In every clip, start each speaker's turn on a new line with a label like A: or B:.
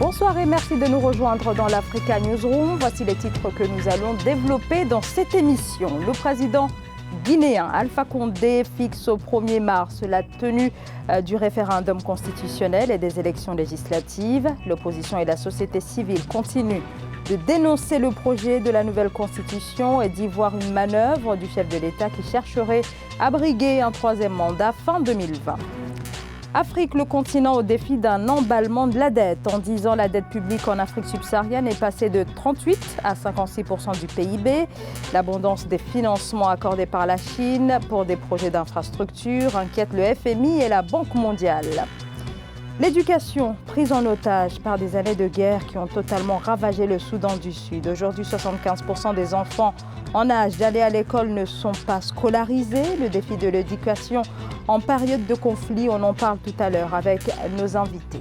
A: Bonsoir et merci de nous rejoindre dans l'Africa Newsroom. Voici les titres que nous allons développer dans cette émission. Le président guinéen Alpha Condé fixe au 1er mars la tenue du référendum constitutionnel et des élections législatives. L'opposition et la société civile continuent de dénoncer le projet de la nouvelle constitution et d'y voir une manœuvre du chef de l'État qui chercherait à briguer un 3e mandat fin 2020. Afrique, le continent au défi d'un emballement de la dette. En 10 ans, la dette publique en Afrique subsaharienne est passée de 38 à 56% du PIB. L'abondance des financements accordés par la Chine pour des projets d'infrastructure inquiète le FMI et la Banque mondiale. L'éducation, prise en otage par des années de guerre qui ont totalement ravagé le Soudan du Sud. Aujourd'hui, 75% des enfants en âge d'aller à l'école ne sont pas scolarisés. Le défi de l'éducation en période de conflit, on en parle tout à l'heure avec nos invités.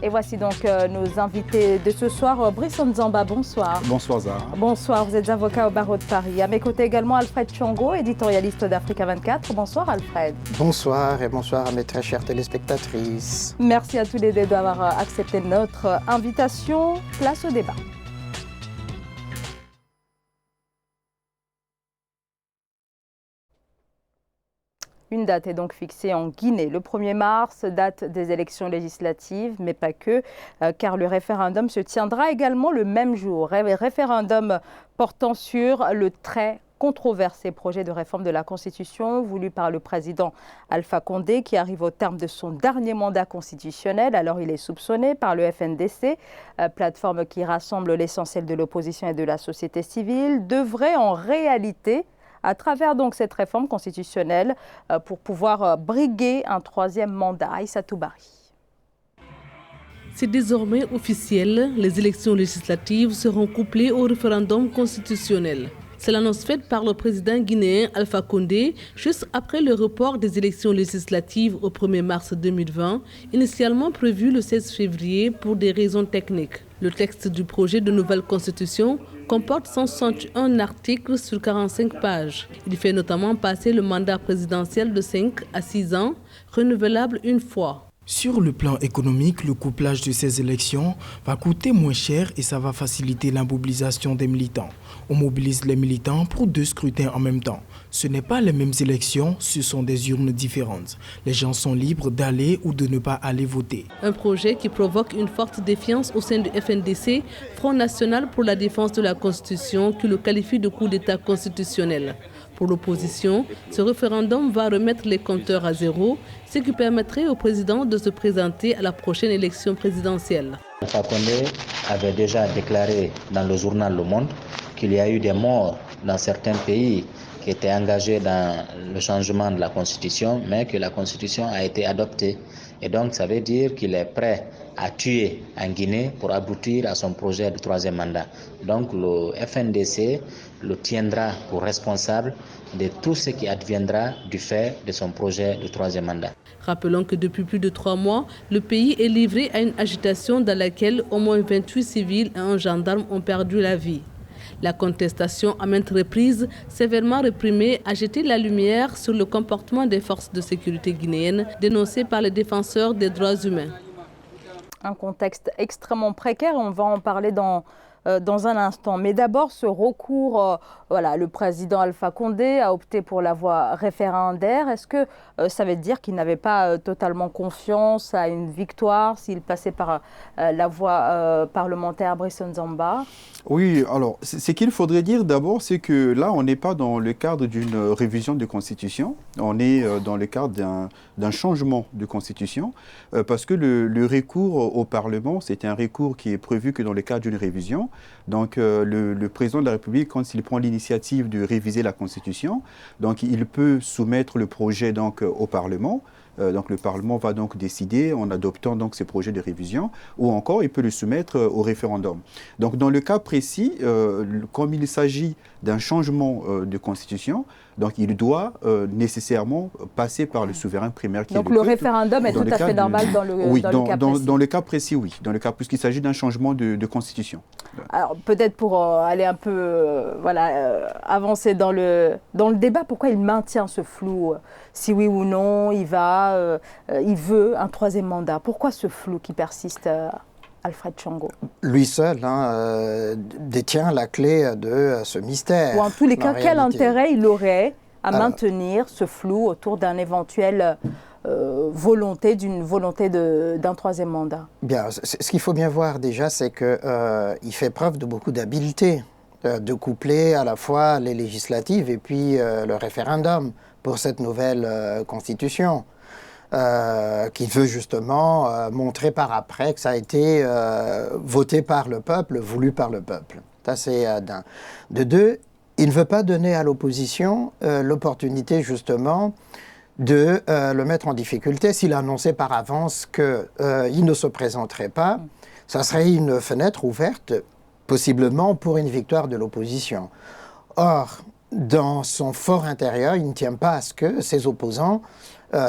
A: Et voici donc nos invités de ce soir. Brice Nzamba, bonsoir.
B: Bonsoir Zara.
A: Bonsoir, vous êtes avocat au barreau de Paris. À mes côtés également Alfred Chongo, éditorialiste d'Africa 24. Bonsoir Alfred.
C: Bonsoir et bonsoir à mes très chères téléspectatrices.
A: Merci à tous les deux d'avoir accepté notre invitation. Place au débat. Une date est donc fixée en Guinée, le 1er mars, date des élections législatives, mais pas que, car le référendum se tiendra également le même jour. Référendum portant sur le très controversé projet de réforme de la Constitution voulu par le président Alpha Condé, qui arrive au terme de son dernier mandat constitutionnel. Alors il est soupçonné par le FNDC, plateforme qui rassemble l'essentiel de l'opposition et de la société civile, devrait en réalité, à travers donc cette réforme constitutionnelle, pour pouvoir briguer un 3e mandat. Aïssa Toubari.
D: C'est désormais officiel, les élections législatives seront couplées au référendum constitutionnel. C'est l'annonce faite par le président guinéen Alpha Condé juste après le report des élections législatives au 1er mars 2020, initialement prévu le 16 février pour des raisons techniques. Le texte du projet de nouvelle constitution comporte 161 articles sur 45 pages. Il fait notamment passer le mandat présidentiel de 5 à 6 ans, renouvelable une fois.
E: Sur le plan économique, le couplage de ces élections va coûter moins cher et ça va faciliter la mobilisation des militants. On mobilise les militants pour 2 scrutins en même temps. Ce n'est pas les mêmes élections, ce sont des urnes différentes. Les gens sont libres d'aller ou de ne pas aller voter.
D: Un projet qui provoque une forte défiance au sein du FNDC, Front National pour la défense de la Constitution, qui le qualifie de coup d'État constitutionnel. Pour l'opposition, ce référendum va remettre les compteurs à zéro, ce qui permettrait au président de se présenter à la prochaine élection présidentielle.
F: Alpha Condé avait déjà déclaré dans le journal Le Monde qu'il y a eu des morts dans certains pays qui étaient engagés dans le changement de la Constitution, mais que la Constitution a été adoptée. Et donc, ça veut dire qu'il est prêt à tuer en Guinée pour aboutir à son projet de 3e mandat. Donc, le FNDC le tiendra pour responsable de tout ce qui adviendra du fait de son projet de 3e mandat.
D: Rappelons que depuis plus de 3 mois, le pays est livré à une agitation dans laquelle au moins 28 civils et un gendarme ont perdu la vie. La contestation à maintes reprises, sévèrement réprimée, a jeté la lumière sur le comportement des forces de sécurité guinéennes dénoncées par les défenseurs des droits humains.
A: Un contexte extrêmement précaire, on va en parler dans un instant. Mais d'abord, ce recours, le président Alpha Condé a opté pour la voie référendaire. Est-ce que ça veut dire qu'il n'avait pas totalement confiance à une victoire s'il passait par la voie parlementaire? Brice Nzamba?
B: Oui, alors, ce qu'il faudrait dire d'abord, c'est que là, on n'est pas dans le cadre d'une révision de constitution, on est dans le cadre d'un changement de constitution, parce que le recours au Parlement, c'est un recours qui est prévu que dans le cadre d'une révision. Donc, le président de la République, quand il prend l'initiative de réviser la constitution, donc il peut soumettre le projet donc, au Parlement. Donc le Parlement va donc décider en adoptant donc ces projets de révision, ou encore il peut le soumettre au référendum. Donc dans le cas précis, comme il s'agit d'un changement de constitution, donc il doit nécessairement passer par le souverain primaire qui est le peuple.
A: Donc le référendum est tout à fait normal dans le cas précis.
B: Dans le cas précis, oui. Dans le cas puisqu'il s'agit d'un changement de constitution.
A: Alors peut-être pour aller un peu avancer dans le débat, pourquoi il maintient ce flou? Si oui ou non, il va mandat, il veut un troisième mandat. Pourquoi ce flou qui persiste, Alfred Tchango?
C: Lui seul détient la clé de ce mystère.
A: Ou en tous les cas, quel
C: réalité.
A: intérêt il aurait à maintenir ce flou autour d'un éventuel volonté d'un troisième mandat?
C: Bien, ce qu'il faut bien voir déjà, c'est qu'il fait preuve de beaucoup d'habileté, de coupler à la fois les législatives et puis le référendum pour cette nouvelle constitution. Qui veut justement montrer par après que ça a été voté par le peuple, voulu par le peuple. Ça, c'est d'un. De deux, il ne veut pas donner à l'opposition l'opportunité justement de le mettre en difficulté. S'il annonçait par avance qu'il ne se présenterait pas, ça serait une fenêtre ouverte, possiblement pour une victoire de l'opposition. Or, dans son fort intérieur, il ne tient pas à ce que ses opposants,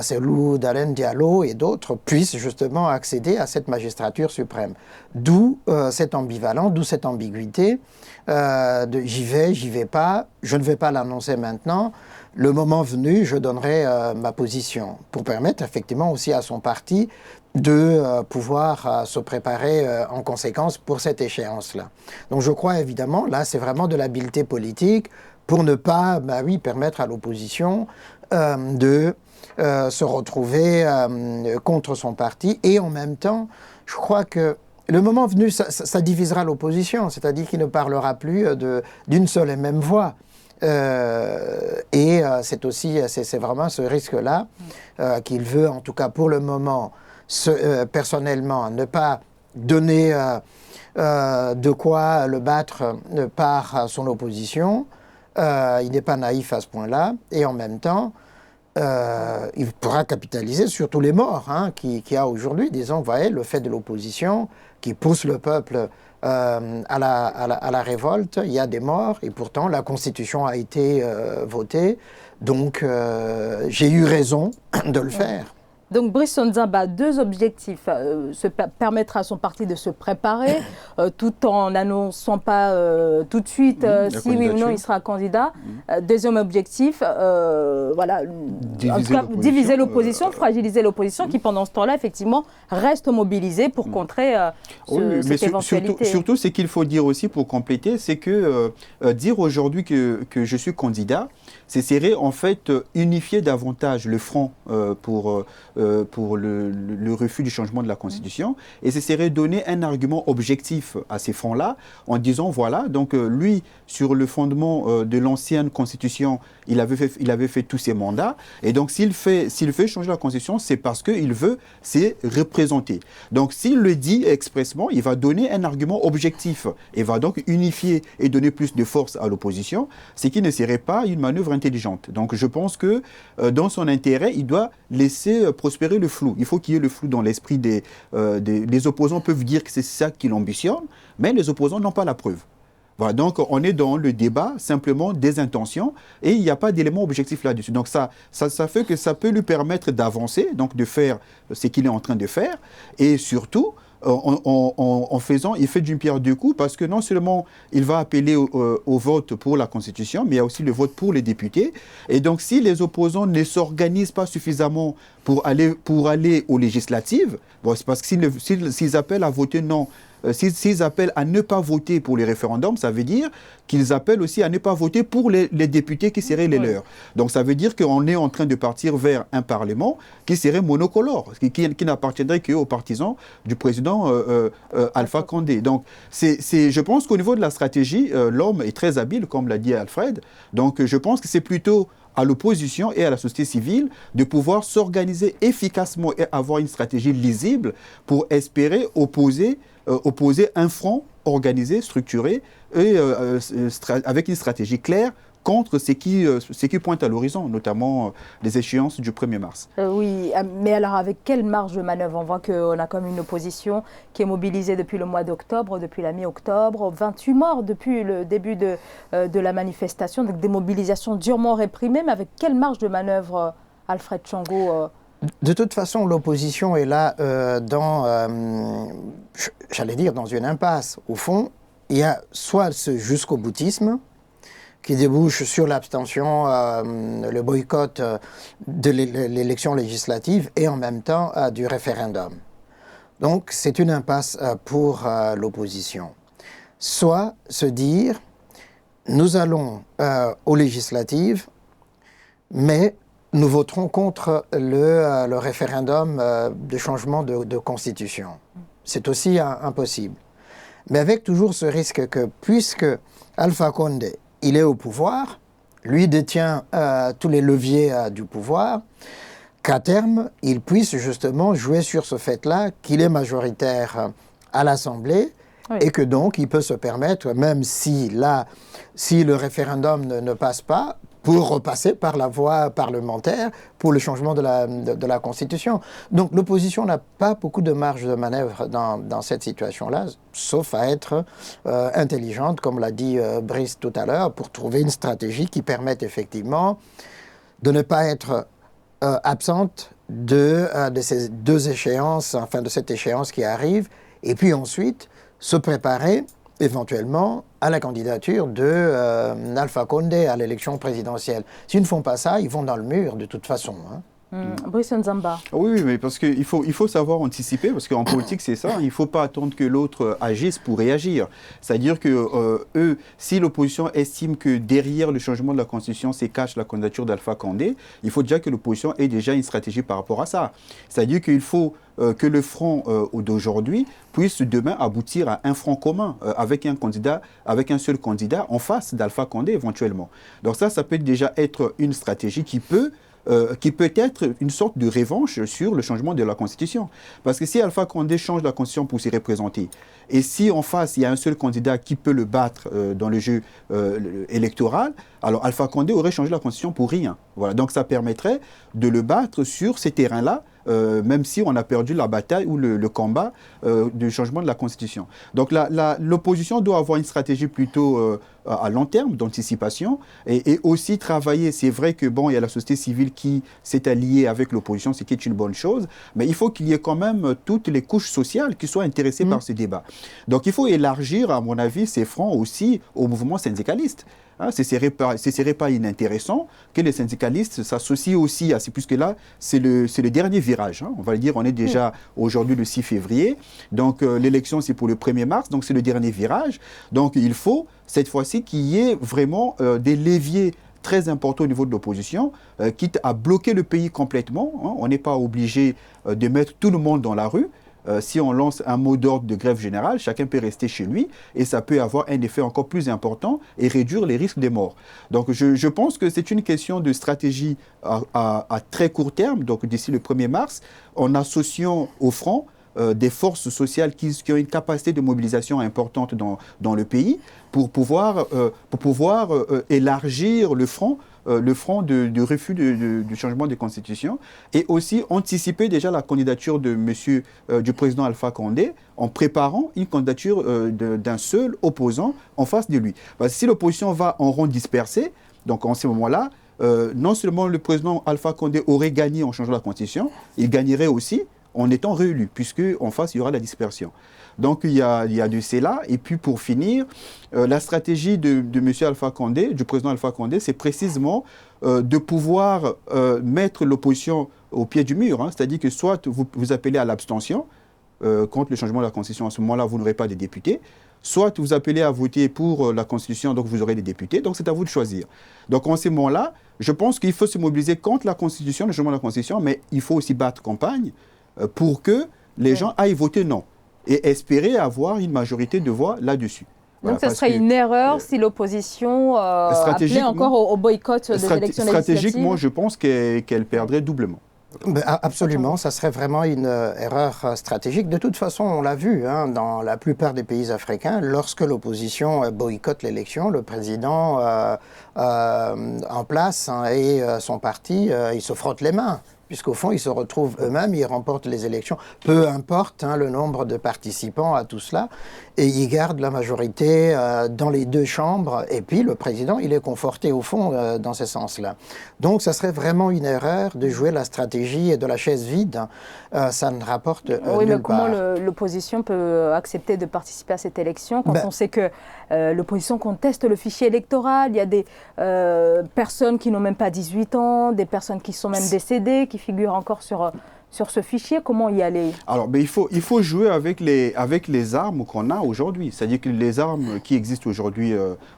C: Cellou Dalein Diallo et d'autres, puissent justement accéder à cette magistrature suprême. D'où cette ambivalence, d'où cette ambiguïté de j'y vais pas, je ne vais pas l'annoncer maintenant. Le moment venu, je donnerai ma position pour permettre effectivement aussi à son parti de pouvoir se préparer en conséquence pour cette échéance-là. Donc je crois évidemment, là c'est vraiment de l'habileté politique pour ne pas permettre à l'opposition de se retrouver contre son parti. Et en même temps, je crois que le moment venu, ça divisera l'opposition, c'est-à-dire qu'il ne parlera plus d'une seule et même voix. C'est vraiment ce risque-là qu'il veut, en tout cas pour le moment, personnellement, ne pas donner de quoi le battre par son opposition. Il n'est pas naïf à ce point-là. Et en même temps, il pourra capitaliser sur tous les morts qu'il y a aujourd'hui. Disons, vous voyez, le fait de l'opposition qui pousse le peuple à la révolte, il y a des morts et pourtant la Constitution a été votée. Donc, j'ai eu raison de le faire.
A: Donc Brice Nzaba, deux objectifs, permettre à son parti de se préparer tout en n'annonçant pas tout de suite si oui ou non il sera candidat. Deuxième objectif, diviser l'opposition, fragiliser l'opposition qui pendant ce temps-là effectivement reste mobilisée pour contrer cette éventualité.
B: Surtout ce qu'il faut dire aussi pour compléter, c'est que dire aujourd'hui que je suis candidat, ce serait en fait unifier davantage le front pour le refus du changement de la Constitution. Et ce serait donner un argument objectif à ces fronts-là en disant, voilà, donc lui, sur le fondement de l'ancienne Constitution, il avait fait tous ses mandats. Et donc, s'il fait changer la Constitution, c'est parce qu'il veut se représenter. Donc, s'il le dit expressement, il va donner un argument objectif et va donc unifier et donner plus de force à l'opposition, ce qui ne serait pas une manœuvre intelligente. Donc, je pense que dans son intérêt, il doit laisser prospérer le flou. Il faut qu'il y ait le flou dans l'esprit les opposants peuvent dire que c'est ça qu'ils ambitionnent, mais les opposants n'ont pas la preuve. Voilà, donc on est dans le débat simplement des intentions et il n'y a pas d'élément objectif là-dessus. Donc ça fait que ça peut lui permettre d'avancer, donc de faire ce qu'il est en train de faire et surtout en faisant, il fait d'une pierre deux coups parce que non seulement il va appeler au vote pour la Constitution, mais il y a aussi le vote pour les députés. Et donc si les opposants ne s'organisent pas suffisamment pour aller aux législatives, bon, c'est parce que s'ils appellent à voter non, s'ils appellent à ne pas voter pour les référendums, ça veut dire qu'ils appellent aussi à ne pas voter pour les députés qui seraient les leurs. Donc ça veut dire qu'on est en train de partir vers un Parlement qui serait monocolore, qui n'appartiendrait qu'aux partisans du président Alpha Condé. Donc je pense qu'au niveau de la stratégie, l'homme est très habile, comme l'a dit Alfred. Donc je pense que c'est plutôt à l'opposition et à la société civile de pouvoir s'organiser efficacement et avoir une stratégie lisible pour espérer opposer un front organisé, structuré et avec une stratégie claire contre ce qui pointe à l'horizon, notamment les échéances du 1er mars.
A: Oui, mais alors avec quelle marge de manœuvre? On voit qu'on a comme une opposition qui est mobilisée depuis le mois d'octobre, depuis la mi-octobre, 28 morts depuis le début de la manifestation, donc des mobilisations durement réprimées, mais avec quelle marge de manœuvre, Alfred Tchango
C: De toute façon, l'opposition est là j'allais dire, dans une impasse. Au fond, il y a soit ce jusqu'au boutisme, qui débouche sur l'abstention, le boycott de l'élection législative et en même temps du référendum. Donc c'est une impasse pour l'opposition. Soit se dire, nous allons aux législatives, mais nous voterons contre le référendum de changement de constitution. C'est aussi impossible. Mais avec toujours ce risque que, puisque Alpha Condé, il est au pouvoir, lui détient tous les leviers du pouvoir, qu'à terme, il puisse justement jouer sur ce fait-là qu'il est majoritaire à l'Assemblée, oui. Et que donc il peut se permettre, même si le référendum ne passe pas, pour repasser par la voie parlementaire pour le changement de la Constitution. Donc l'opposition n'a pas beaucoup de marge de manœuvre dans cette situation-là, sauf à être intelligente, comme l'a dit Brice tout à l'heure, pour trouver une stratégie qui permette effectivement de ne pas être absente de ces deux échéances, enfin de cette échéance qui arrive, et puis ensuite se préparer éventuellement à la candidature de Alpha Condé à l'élection présidentielle. S'ils ne font pas ça, ils vont dans le mur de toute façon.
A: Brice Nzamba.
B: Oui, mais parce qu'il faut savoir anticiper, parce qu'en politique, c'est ça, il ne faut pas attendre que l'autre agisse pour réagir. C'est-à-dire que si l'opposition estime que derrière le changement de la Constitution se cache la candidature d'Alpha Condé, il faut déjà que l'opposition ait déjà une stratégie par rapport à ça. C'est-à-dire qu'il faut que le front d'aujourd'hui puisse demain aboutir à un front commun avec un seul candidat en face d'Alpha Condé éventuellement. Donc ça peut déjà être une stratégie qui peut être une sorte de revanche sur le changement de la Constitution. Parce que si Alpha Condé change la Constitution pour s'y représenter, et si en face, il y a un seul candidat qui peut le battre dans le jeu électoral, alors Alpha Condé aurait changé la Constitution pour rien. Voilà. Donc ça permettrait de le battre sur ces terrains-là, même si on a perdu la bataille ou le combat du changement de la Constitution. Donc l'opposition doit avoir une stratégie plutôt à long terme d'anticipation et aussi travailler. C'est vrai que il y a la société civile qui s'est alliée avec l'opposition, ce qui est une bonne chose, mais il faut qu'il y ait quand même toutes les couches sociales qui soient intéressées par ce débat. Donc il faut élargir, à mon avis, ces fronts aussi au mouvement syndicaliste. Ce ne serait pas inintéressant que les syndicalistes s'associent aussi à puisque là, c'est le dernier virage. On va le dire, on est déjà aujourd'hui le 6 février. Donc, l'élection, c'est pour le 1er mars. Donc, c'est le dernier virage. Donc, il faut, cette fois-ci, qu'il y ait vraiment des leviers très importants au niveau de l'opposition, quitte à bloquer le pays complètement. On n'est pas obligé de mettre tout le monde dans la rue. Si on lance un mot d'ordre de grève générale, chacun peut rester chez lui et ça peut avoir un effet encore plus important et réduire les risques de mort. Donc je pense que c'est une question de stratégie à très court terme, donc d'ici le 1er mars, en associant au front des forces sociales qui ont une capacité de mobilisation importante dans le pays pour pouvoir élargir le front de refus du changement de constitution et aussi anticiper déjà la candidature du président Alpha Condé en préparant une candidature d'un seul opposant en face de lui. Parce que si l'opposition va en rond dispersé, donc en ce moment-là, non seulement le président Alpha Condé aurait gagné en changeant la constitution, il gagnerait aussi en étant réélu, puisque en face, il y aura la dispersion. Donc, il y a de cela. Et puis, pour finir, la stratégie de M. Alpha Condé, du président Alpha Condé, c'est précisément de pouvoir mettre l'opposition au pied du mur. C'est-à-dire que soit vous appelez à l'abstention contre le changement de la Constitution, à ce moment-là, vous n'aurez pas de députés. Soit vous appelez à voter pour la Constitution, donc vous aurez des députés. Donc, c'est à vous de choisir. Donc, en ce moment-là, je pense qu'il faut se mobiliser contre la Constitution, le changement de la Constitution, mais il faut aussi battre campagne pour que les gens aillent voter non et espérer avoir une majorité de voix là-dessus.
A: Donc, ce serait une erreur si l'opposition appelait encore au boycott des élections législatives.
B: Stratégiquement, je pense qu'elle perdrait doublement.
C: Absolument, ça serait vraiment une erreur stratégique. De toute façon, on l'a vu dans la plupart des pays africains, lorsque l'opposition boycotte l'élection, le président en place et son parti, ils se frottent les mains. puisqu'au fond, ils se retrouvent eux-mêmes, ils remportent les élections, peu importe le nombre de participants à tout cela, et ils gardent la majorité dans les deux chambres, et puis le président, il est conforté au fond dans ce sens-là. Donc, ça serait vraiment une erreur de jouer la stratégie de la chaise vide. Ça ne rapporte
A: oui,
C: nulle
A: mais comment
C: part.
A: l'opposition peut accepter de participer à cette élection quand on sait que l'opposition conteste le fichier électoral? Il y a des personnes qui n'ont même pas 18 ans, des personnes qui sont même décédées, qui figurent encore sur ce fichier. Comment y aller?
B: Alors, il faut jouer avec les armes qu'on a aujourd'hui. C'est-à-dire que les armes qui existent aujourd'hui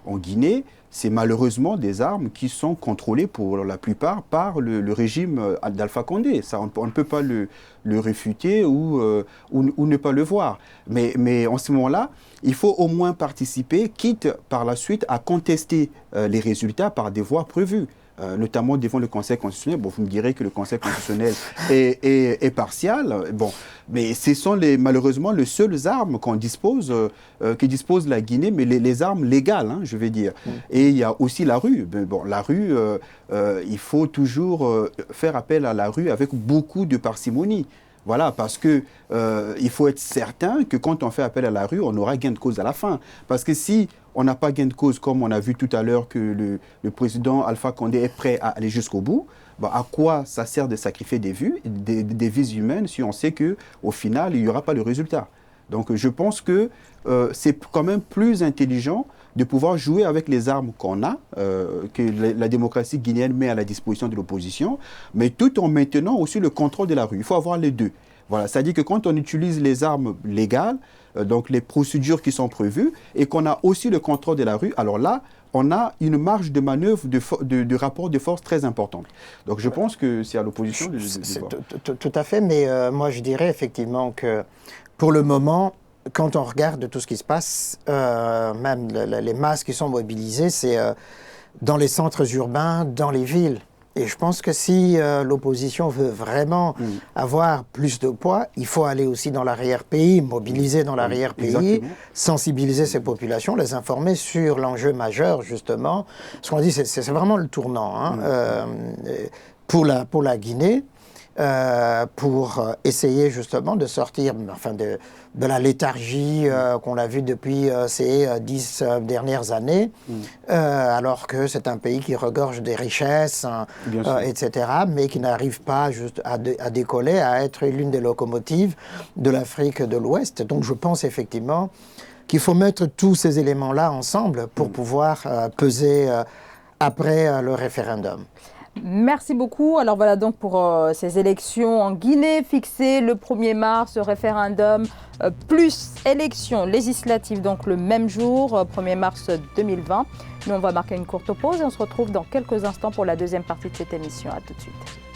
B: en Guinée, c'est malheureusement des armes qui sont contrôlées pour la plupart par le régime d'Alpha Condé. Ça, on ne peut pas le réfuter ou ne pas le voir. Mais en ce moment-là, il faut au moins participer, quitte par la suite à contester les résultats par des voies prévues. Notamment devant le Conseil constitutionnel. Bon, vous me direz que le Conseil constitutionnel est partial, mais ce sont malheureusement les seules armes qui dispose la Guinée, mais les armes légales, je vais dire. Et il y a aussi la rue. Mais la rue, il faut toujours faire appel à la rue avec beaucoup de parcimonie. Voilà, parce que il faut être certain que quand on fait appel à la rue, on aura gain de cause à la fin. Parce que si on n'a pas gain de cause, comme on a vu tout à l'heure que le président Alpha Condé est prêt à aller jusqu'au bout, à quoi ça sert de sacrifier des vies humaines si on sait qu'au final, il n'y aura pas le résultat? Donc je pense que c'est quand même plus intelligent de pouvoir jouer avec les armes qu'on a, que la démocratie guinéenne met à la disposition de l'opposition, mais tout en maintenant aussi le contrôle de la rue. Il faut avoir les deux. Voilà, c'est-à-dire que quand on utilise les armes légales, donc les procédures qui sont prévues, et qu'on a aussi le contrôle de la rue, alors là, on a une marge de manœuvre de rapport de force très importante. Donc je pense que c'est à l'opposition de voir.
C: Tout à fait, mais moi je dirais effectivement que pour le moment, quand on regarde tout ce qui se passe, même les masses qui sont mobilisées, c'est dans les centres urbains, dans les villes. Et je pense que si l'opposition veut vraiment avoir plus de poids, il faut aller aussi dans l'arrière-pays, mobiliser dans l'arrière-pays, sensibiliser ces populations, les informer sur l'enjeu majeur, justement. Ce qu'on dit, c'est vraiment le tournant pour la Guinée. Pour essayer justement de sortir de la léthargie qu'on a vue depuis ces 10 dernières années, alors que c'est un pays qui regorge des richesses, etc., mais qui n'arrive pas juste à décoller, à être l'une des locomotives de l'Afrique de l'Ouest. Donc je pense effectivement qu'il faut mettre tous ces éléments-là ensemble pour pouvoir peser après le référendum.
A: Merci beaucoup. Alors voilà donc pour ces élections en Guinée fixées le 1er mars, référendum plus élections législatives donc le même jour, 1er mars 2020. Nous on va marquer une courte pause et on se retrouve dans quelques instants pour la deuxième partie de cette émission. À tout de suite.